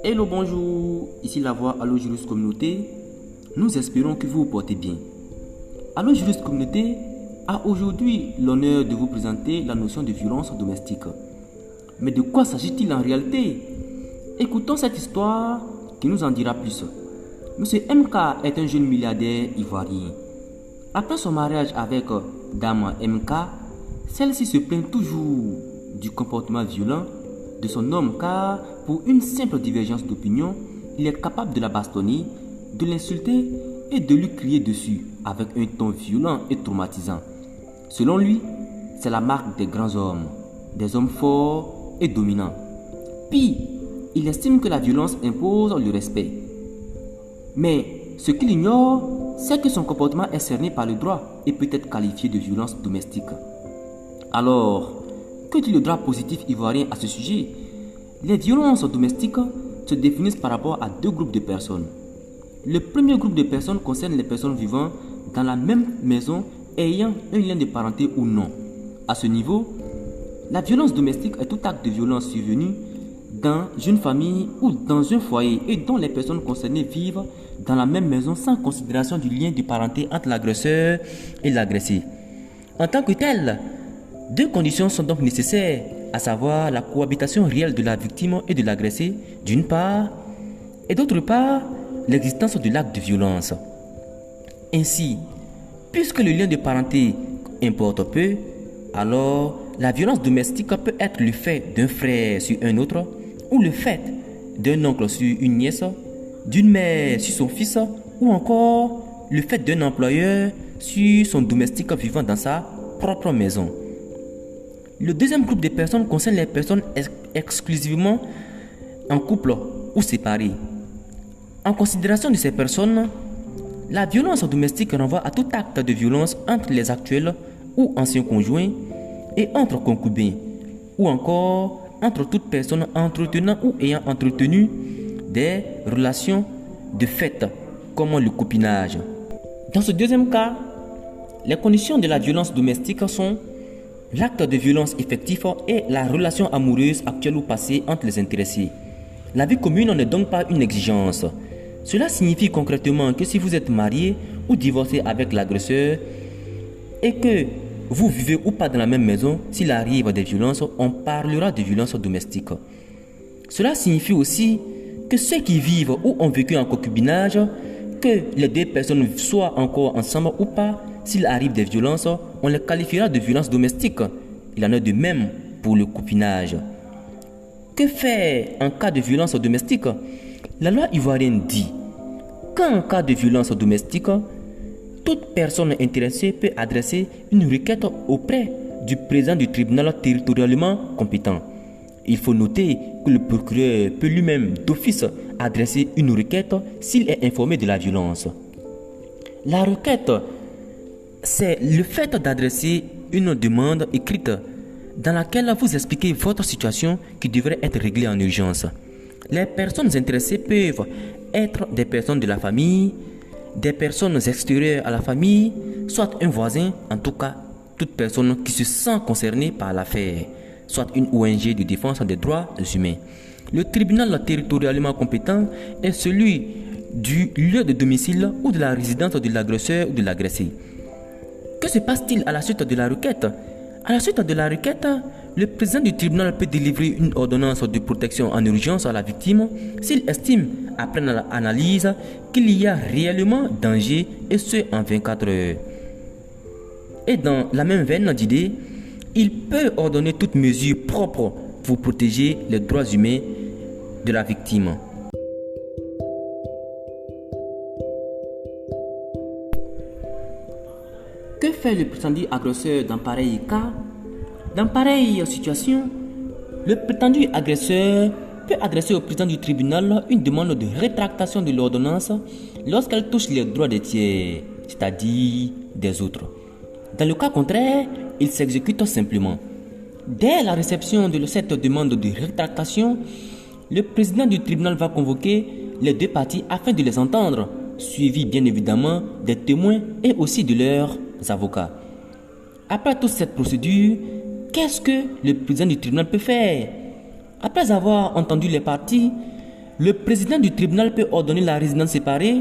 Hello, bonjour, ici la voix Allo Juriste Communauté. Nous espérons que vous vous portez bien. Allo Juriste Communauté a aujourd'hui l'honneur de vous présenter la notion de violence domestique. Mais de quoi s'agit-il en réalité? Écoutons cette histoire qui nous en dira plus. Monsieur MK est un jeune milliardaire ivoirien. Après son mariage avec Dame MK, celle-ci se plaint toujours du comportement violent de son homme car pour une simple divergence d'opinion, il est capable de la bastonner, de l'insulter et de lui crier dessus avec un ton violent et traumatisant. Selon lui, c'est la marque des grands hommes, des hommes forts et dominants. Puis, il estime que la violence impose le respect. Mais ce qu'il ignore, c'est que son comportement est cerné par le droit et peut être qualifié de violence domestique. Alors, que dit le droit positif ivoirien à ce sujet? Les violences domestiques se définissent par rapport à deux groupes de personnes. Le premier groupe de personnes concerne les personnes vivant dans la même maison ayant un lien de parenté ou non. À ce niveau, la violence domestique est tout acte de violence survenu dans une famille ou dans un foyer et dont les personnes concernées vivent dans la même maison sans considération du lien de parenté entre l'agresseur et l'agressé. En tant que tel, deux conditions sont donc nécessaires, à savoir la cohabitation réelle de la victime et de l'agressé d'une part, et d'autre part, l'existence de l'acte de violence. Ainsi, puisque le lien de parenté importe peu, alors la violence domestique peut être le fait d'un frère sur un autre, ou le fait d'un oncle sur une nièce, d'une mère sur son fils, ou encore le fait d'un employeur sur son domestique vivant dans sa propre maison. Le deuxième groupe de personnes concerne les personnes exclusivement en couple ou séparées. En considération de ces personnes, la violence domestique renvoie à tout acte de violence entre les actuels ou anciens conjoints et entre concubins, ou encore entre toute personne entretenant ou ayant entretenu des relations de fait, comme le copinage. Dans ce deuxième cas, les conditions de la violence domestique sont l'acte de violence effectif et la relation amoureuse actuelle ou passée entre les intéressés. La vie commune n'est donc pas une exigence. Cela signifie concrètement que si vous êtes marié ou divorcé avec l'agresseur et que vous vivez ou pas dans la même maison, s'il arrive des violences, on parlera de violences domestiques. Cela signifie aussi que ceux qui vivent ou ont vécu en concubinage, que les deux personnes soient encore ensemble ou pas, s'il arrive des violences, on les qualifiera de violences domestiques. Il en est de même pour le copinage. Que faire en cas de violence domestique? La loi ivoirienne dit qu'en cas de violence domestique, toute personne intéressée peut adresser une requête auprès du président du tribunal territorialement compétent. Il faut noter que le procureur peut lui-même d'office adresser une requête s'il est informé de la violence. La requête, c'est le fait d'adresser une demande écrite dans laquelle vous expliquez votre situation qui devrait être réglée en urgence. Les personnes intéressées peuvent être des personnes de la famille, des personnes extérieures à la famille, soit un voisin, en tout cas toute personne qui se sent concernée par l'affaire, soit une ONG de défense des droits humains. Le tribunal territorialement compétent est celui du lieu de domicile ou de la résidence de l'agresseur ou de l'agressé. Que se passe-t-il à la suite de la requête? À la suite de la requête, le président du tribunal peut délivrer une ordonnance de protection en urgence à la victime s'il estime, après analyse, qu'il y a réellement danger et ce en 24 heures. Et dans la même veine d'idée, il peut ordonner toute mesure propre pour protéger les droits humains de la victime. Que fait le prétendu agresseur dans pareil cas? Dans pareille situation, le prétendu agresseur peut adresser au président du tribunal une demande de rétractation de l'ordonnance lorsqu'elle touche les droits des tiers, c'est-à-dire des autres. Dans le cas contraire, il s'exécute simplement. Dès la réception de cette demande de rétractation, le président du tribunal va convoquer les deux parties afin de les entendre, suivi bien évidemment des témoins et aussi de leurs avocats. Après toute cette procédure, Qu'est-ce que le président du tribunal peut faire? Après avoir entendu les parties, le président du tribunal peut ordonner la résidence séparée,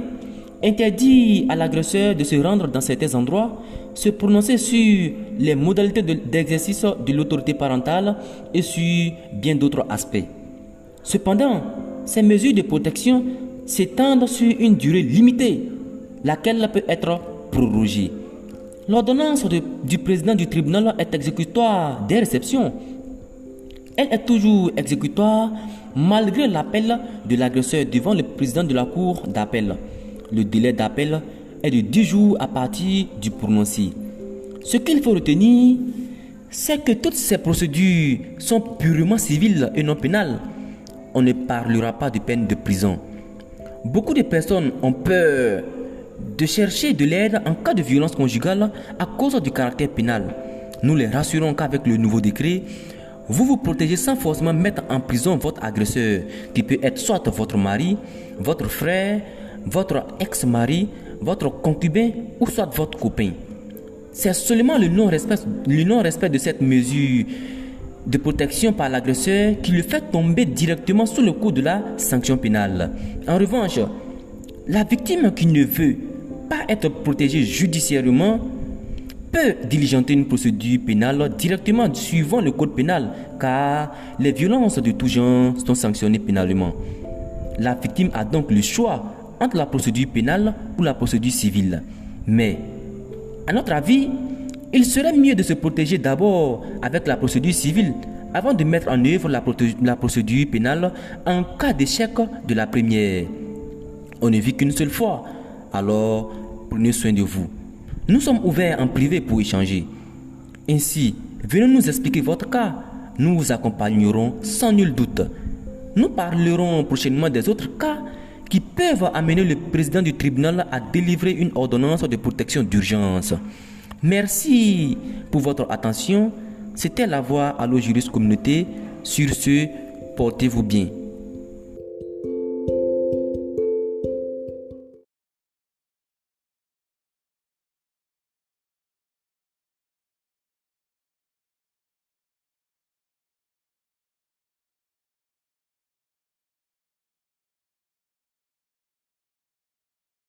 interdire à l'agresseur de se rendre dans certains endroits, se prononcer sur les modalités d'exercice de l'autorité parentale et sur bien d'autres aspects. Cependant, ces mesures de protection s'étendent sur une durée limitée, laquelle peut être prorogée. L'ordonnance du président du tribunal est exécutoire dès réception. Elle est toujours exécutoire malgré l'appel de l'agresseur devant le président de la cour d'appel. Le délai d'appel est de 10 jours à partir du prononcé. Ce qu'il faut retenir, c'est que toutes ces procédures sont purement civiles et non pénales. On ne parlera pas de peine de prison. Beaucoup de personnes ont peur de chercher de l'aide en cas de violence conjugale à cause du caractère pénal. Nous les rassurons qu'avec le nouveau décret, vous vous protégez sans forcément mettre en prison votre agresseur, qui peut être soit votre mari, votre frère, votre ex-mari, votre concubin ou soit votre copain. C'est seulement le non-respect de cette mesure de protection par l'agresseur qui le fait tomber directement sous le coup de la sanction pénale. En revanche, la victime qui ne veut pas être protégée judiciairement peut diligenter une procédure pénale directement suivant le code pénal, car les violences de tout genre sont sanctionnées pénalement. La victime a donc le choix entre la procédure pénale ou la procédure civile. Mais, à notre avis, il serait mieux de se protéger d'abord avec la procédure civile avant de mettre en œuvre la procédure pénale en cas d'échec de la première. On ne vit qu'une seule fois, alors prenez soin de vous. Nous sommes ouverts en privé pour échanger. Ainsi, venez nous expliquer votre cas. Nous vous accompagnerons sans nul doute. Nous parlerons prochainement des autres cas qui peuvent amener le président du tribunal à délivrer une ordonnance de protection d'urgence. Merci pour votre attention. C'était La Voix Allo Juriste Communauté. Sur ce, portez-vous bien.